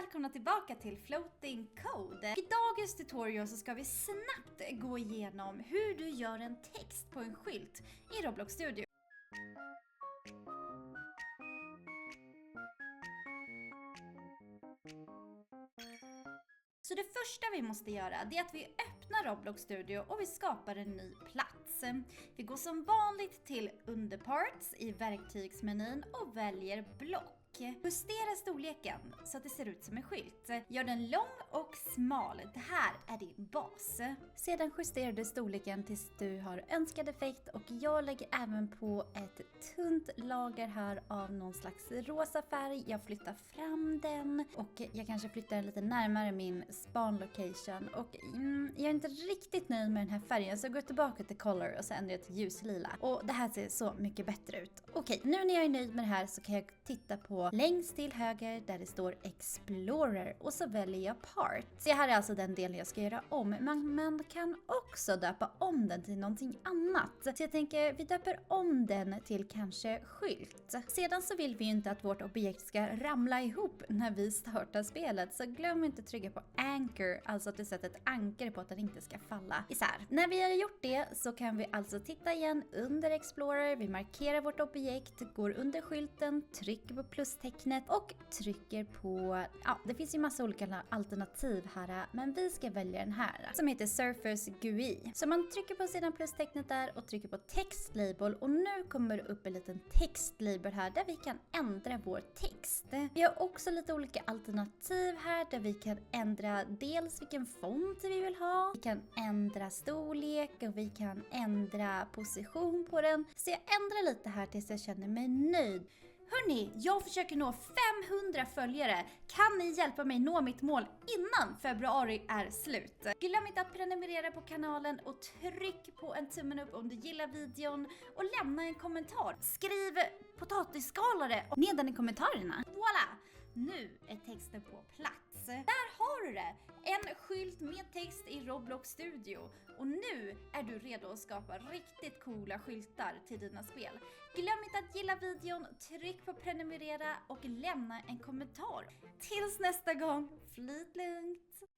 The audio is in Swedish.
välkomna tillbaka till Floating Code. I dagens tutorial så ska vi snabbt gå igenom hur du gör en text på en skylt i Roblox Studio. Så det första vi måste göra är att vi öppnar Roblox Studio och vi skapar en ny plats. Vi går som vanligt till Underparts i verktygsmenyn och väljer block. Justera storleken så att det ser ut som en skylt. Gör den lång och smal. Det här är din bas. Sedan justerar du storleken tills du har önskad effekt och jag lägger även på ett tunt lager här av någon slags rosa färg. Jag flyttar fram den och jag kanske flyttar den lite närmare min spawn location och jag är inte riktigt nöjd med den här färgen så jag går tillbaka till color och så ändrar jag till ljuslila. Och det här ser så mycket bättre ut. Okej, nu när jag är nöjd med det här så kan jag titta på längst till höger där det står Explorer och så väljer jag Part. Så det här är alltså den delen jag ska göra om. Man kan också döpa om den till någonting annat. Så jag tänker vi döper om den till kanske skylt. Sedan så vill vi ju inte att vårt objekt ska ramla ihop när vi startar spelet. Så glöm inte att trycka på Anchor, alltså att du sätter ett anker på att den inte ska falla isär. När vi har gjort det så kan vi alltså titta igen under Explorer. Vi markerar vårt objekt, går under skylten, trycker på plustecknet och trycker på, det finns ju massa olika alternativ här, men vi ska välja den här som heter Surface GUI. Så man trycker på sidan plustecknet där och trycker på textlabel och nu kommer det upp en liten textlabel här där vi kan ändra vår text. Vi har också lite olika alternativ här där vi kan ändra dels vilken font vi vill ha, vi kan ändra storlek och vi kan ändra position på den. Så jag ändrar lite här tills jag känner mig nöjd. Hörrni, jag försöker nå 500 följare. Kan ni hjälpa mig nå mitt mål innan februari är slut? Glöm inte att prenumerera på kanalen och tryck på en tummen upp om du gillar videon och lämna en kommentar. Skriv potatisskalare nedan i kommentarerna. Voilà! Nu är texten på plats. Där har du det! En skylt med text i Roblox Studio. Och nu är du redo att skapa riktigt coola skyltar till dina spel. Glöm inte att gilla videon, tryck på prenumerera och lämna en kommentar. Tills nästa gång, flyt lugnt!